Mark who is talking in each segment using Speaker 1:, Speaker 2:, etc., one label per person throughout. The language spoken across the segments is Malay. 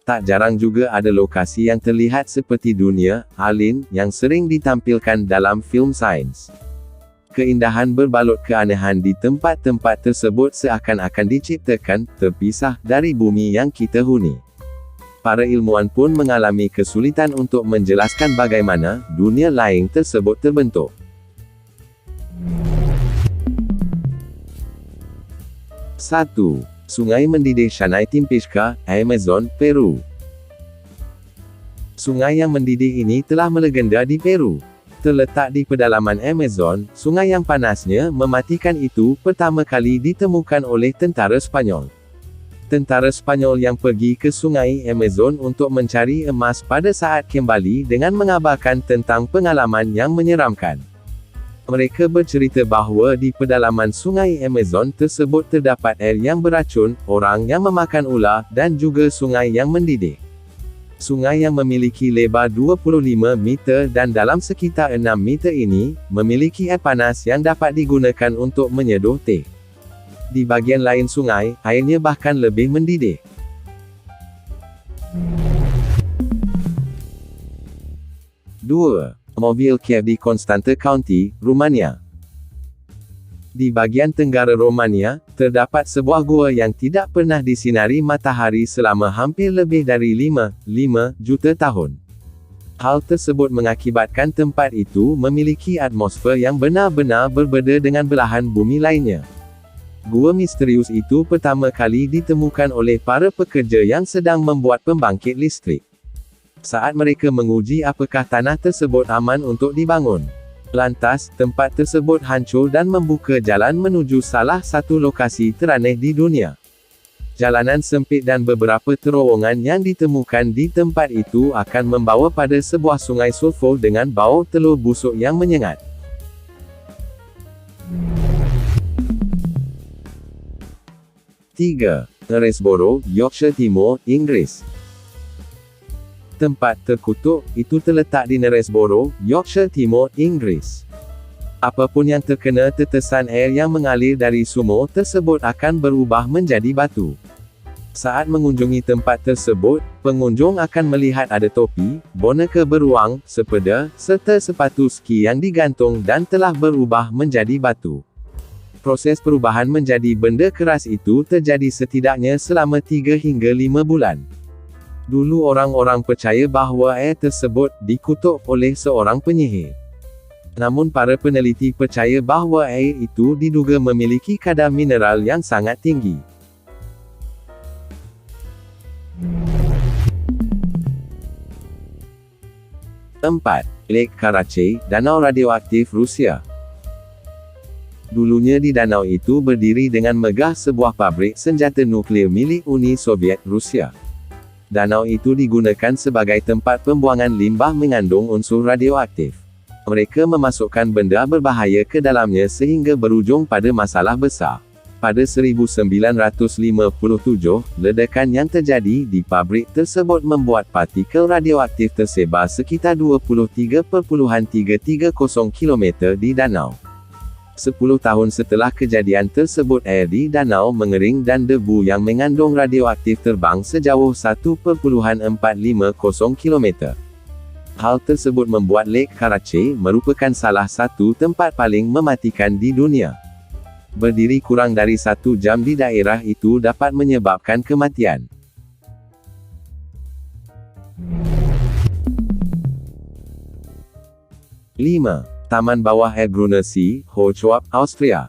Speaker 1: Tak jarang juga ada lokasi yang terlihat seperti dunia alien yang sering ditampilkan dalam filem sains. Keindahan berbalut keanehan di tempat-tempat tersebut seakan-akan diciptakan terpisah dari bumi yang kita huni. Para ilmuwan pun mengalami kesulitan untuk menjelaskan bagaimana dunia lain tersebut terbentuk. 1. Sungai mendidih Shanay Timpishka, Amazon, Peru. Sungai yang mendidih ini telah melegenda di Peru. Terletak di pedalaman Amazon, sungai yang panasnya mematikan itu pertama kali ditemukan oleh tentara Spanyol. Tentara Spanyol yang pergi ke sungai Amazon untuk mencari emas pada saat kembali dengan mengabarkan tentang pengalaman yang menyeramkan. Mereka bercerita bahawa di pedalaman sungai Amazon tersebut terdapat air yang beracun, orang yang memakan ular, dan juga sungai yang mendidih. Sungai yang memiliki lebar 25 meter dan dalam sekitar 6 meter ini, memiliki air panas yang dapat digunakan untuk menyeduh teh. Di bagian lain sungai, airnya bahkan lebih mendidih. 2. Mobile Cave di Constanta County, Rumania. Di bagian tenggara Romania, terdapat sebuah gua yang tidak pernah disinari matahari selama hampir lebih dari 5 juta tahun. Hal tersebut mengakibatkan tempat itu memiliki atmosfer yang benar-benar berbeza dengan belahan bumi lainnya. Gua misterius itu pertama kali ditemukan oleh para pekerja yang sedang membuat pembangkit listrik. Saat mereka menguji apakah tanah tersebut aman untuk dibangun. Lantas, tempat tersebut hancur dan membuka jalan menuju salah satu lokasi teraneh di dunia. Jalanan sempit dan beberapa terowongan yang ditemukan di tempat itu akan membawa pada sebuah sungai sulfur dengan bau telur busuk yang menyengat. 3. Knaresborough, Yorkshire Timur, Inggris. Tempat terkutuk itu terletak di Knaresborough, Yorkshire Timur, Inggris. Apapun yang terkena tetesan air yang mengalir dari sumur tersebut akan berubah menjadi batu. Saat mengunjungi tempat tersebut, pengunjung akan melihat ada topi, boneka beruang, sepeda, serta sepatu ski yang digantung dan telah berubah menjadi batu. Proses perubahan menjadi benda keras itu terjadi setidaknya selama 3 hingga 5 bulan. Dulu orang-orang percaya bahawa air tersebut dikutuk oleh seorang penyihir. Namun para peneliti percaya bahawa air itu diduga memiliki kadar mineral yang sangat tinggi. 4. Lake Karachay, Danau Radioaktif Rusia. Dulunya di danau itu berdiri dengan megah sebuah pabrik senjata nuklear milik Uni Soviet Rusia. Danau itu digunakan sebagai tempat pembuangan limbah mengandung unsur radioaktif. Mereka memasukkan benda berbahaya ke dalamnya sehingga berujung pada masalah besar. Pada 1957, ledakan yang terjadi di pabrik tersebut membuat partikel radioaktif tersebar sekitar 23,330 km di danau. 10 tahun setelah kejadian tersebut air di danau mengering dan debu yang mengandung radioaktif terbang sejauh 1,450 km. Hal tersebut membuat Lake Karachay merupakan salah satu tempat paling mematikan di dunia. Berdiri kurang dari 1 jam di daerah itu dapat menyebabkan kematian. 5. Taman Bawah Air Grünersee, Hochschwab, Austria.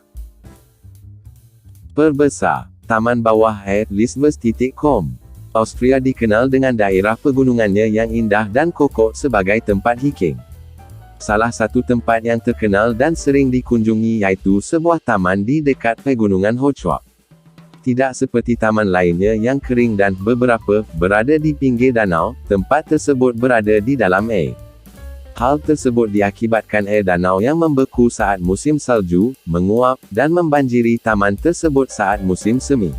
Speaker 1: Perbesar, Taman Bawah Air, Lisbeth.com. Austria dikenal dengan daerah pegunungannya yang indah dan kokoh sebagai tempat hiking. Salah satu tempat yang terkenal dan sering dikunjungi yaitu sebuah taman di dekat pegunungan Hochschwab. Tidak seperti taman lainnya yang kering dan beberapa berada di pinggir danau, tempat tersebut berada di dalam air. Hal tersebut diakibatkan air danau yang membeku saat musim salju, menguap, dan membanjiri taman tersebut saat musim semi.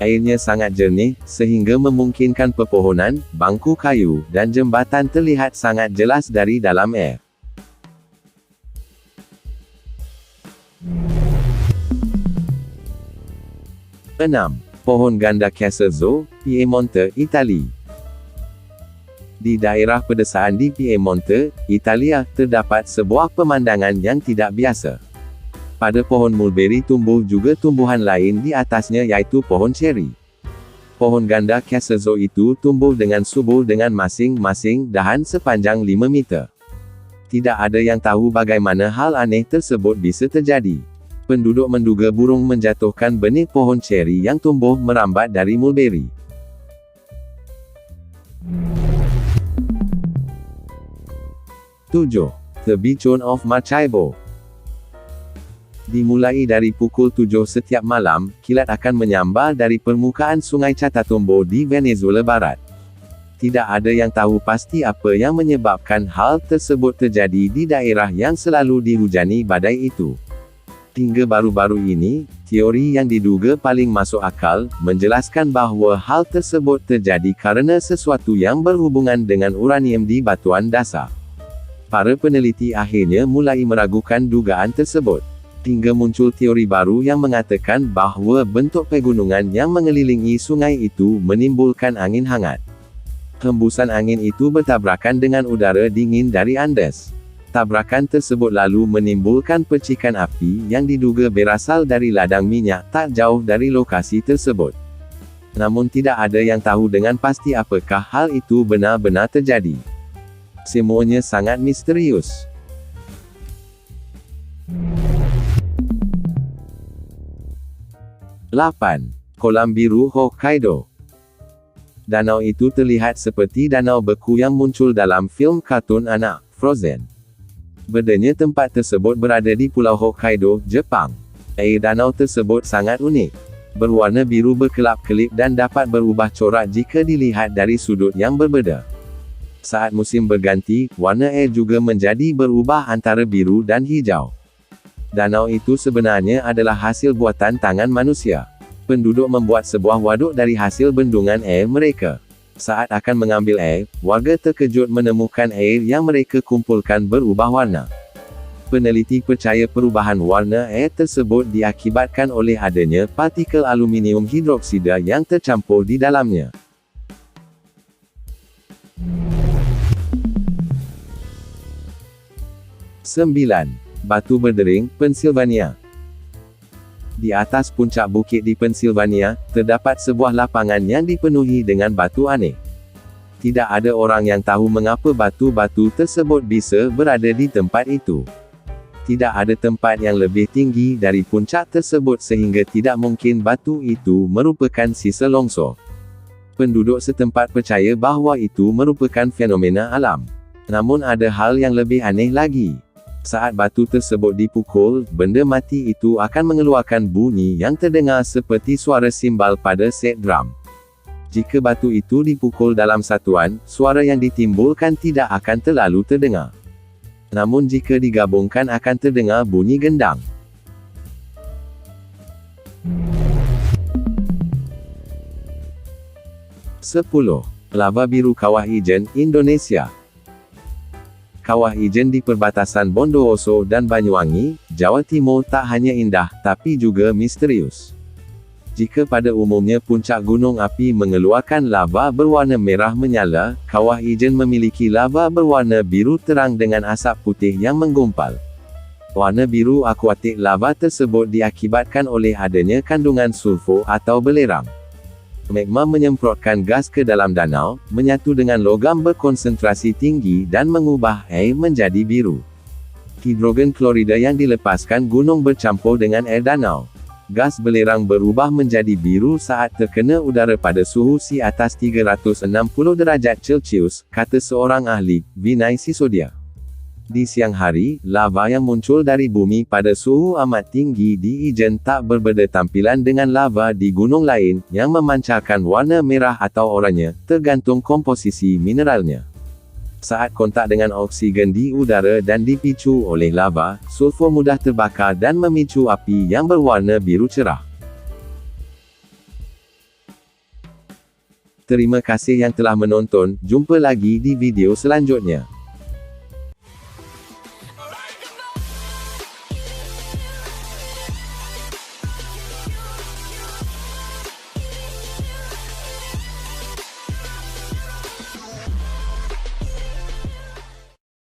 Speaker 1: Airnya sangat jernih, sehingga memungkinkan pepohonan, bangku kayu, dan jembatan terlihat sangat jelas dari dalam air. 6. Pohon ganda Casazo, Piemonte, Itali. Di daerah pedesaan di Piemonte, Italia, terdapat sebuah pemandangan yang tidak biasa. Pada pohon mulberry tumbuh juga tumbuhan lain di atasnya yaitu pohon ceri. Pohon ganda Casazo itu tumbuh dengan subur dengan masing-masing dahan sepanjang 5 meter. Tidak ada yang tahu bagaimana hal aneh tersebut bisa terjadi. Penduduk menduga burung menjatuhkan benih pohon ceri yang tumbuh merambat dari mulberry. The Beachon of Maracaibo. Dimulai dari pukul 7 setiap malam, kilat akan menyambar dari permukaan Sungai Catatumbo di Venezuela Barat. Tidak ada yang tahu pasti apa yang menyebabkan hal tersebut terjadi di daerah yang selalu dihujani badai itu. Hingga baru-baru ini, teori yang diduga paling masuk akal, menjelaskan bahawa hal tersebut terjadi karena sesuatu yang berhubungan dengan uranium di batuan dasar. Para peneliti akhirnya mulai meragukan dugaan tersebut. Hingga muncul teori baru yang mengatakan bahawa bentuk pegunungan yang mengelilingi sungai itu menimbulkan angin hangat. Hembusan angin itu bertabrakan dengan udara dingin dari Andes. Tabrakan tersebut lalu menimbulkan percikan api yang diduga berasal dari ladang minyak tak jauh dari lokasi tersebut. Namun tidak ada yang tahu dengan pasti apakah hal itu benar-benar terjadi. Semuanya sangat misterius. Kolam biru Hokkaido. Danau itu terlihat seperti danau beku yang muncul dalam film kartun anak, Frozen. Bedanya tempat tersebut berada di Pulau Hokkaido, Jepang. Air danau tersebut sangat unik. Berwarna biru berkelap-kelip dan dapat berubah corak jika dilihat dari sudut yang berbeda. Saat musim berganti, warna air juga menjadi berubah antara biru dan hijau. Danau itu sebenarnya adalah hasil buatan tangan manusia. Penduduk membuat sebuah waduk dari hasil bendungan air mereka. Saat akan mengambil air, warga terkejut menemukan air yang mereka kumpulkan berubah warna. Peneliti percaya perubahan warna air tersebut diakibatkan oleh adanya partikel aluminium hidroksida yang tercampur di dalamnya. Batu berdering, Pennsylvania. Di atas puncak bukit di Pennsylvania, terdapat sebuah lapangan yang dipenuhi dengan batu aneh. Tidak ada orang yang tahu mengapa batu-batu tersebut bisa berada di tempat itu. Tidak ada tempat yang lebih tinggi dari puncak tersebut sehingga tidak mungkin batu itu merupakan sisa longsor. Penduduk setempat percaya bahawa itu merupakan fenomena alam. Namun ada hal yang lebih aneh lagi. Saat batu tersebut dipukul, benda mati itu akan mengeluarkan bunyi yang terdengar seperti suara simbal pada set drum. Jika batu itu dipukul dalam satuan, suara yang ditimbulkan tidak akan terlalu terdengar. Namun jika digabungkan akan terdengar bunyi gendang. Lava biru Kawah Ijen, Indonesia. Kawah Ijen di perbatasan Bondowoso dan Banyuwangi, Jawa Timur tak hanya indah, tapi juga misterius. Jika pada umumnya puncak gunung api mengeluarkan lava berwarna merah menyala, Kawah Ijen memiliki lava berwarna biru terang dengan asap putih yang menggumpal. Warna biru akuatik lava tersebut diakibatkan oleh adanya kandungan sulfur atau belerang. Magma menyemprotkan gas ke dalam danau, menyatu dengan logam berkonsentrasi tinggi dan mengubah air menjadi biru. Hidrogen klorida yang dilepaskan gunung bercampur dengan air danau. Gas belerang berubah menjadi biru saat terkena udara pada suhu di atas 360 derajat Celcius, kata seorang ahli, Vinay Sisodia. Di siang hari, lava yang muncul dari bumi pada suhu amat tinggi di Ijen tak berbeda tampilan dengan lava di gunung lain, yang memancarkan warna merah atau oranye, tergantung komposisi mineralnya. Saat kontak dengan oksigen di udara dan dipicu oleh lava, sulfur mudah terbakar dan memicu api yang berwarna biru cerah. Terima kasih yang telah menonton, jumpa lagi di video selanjutnya.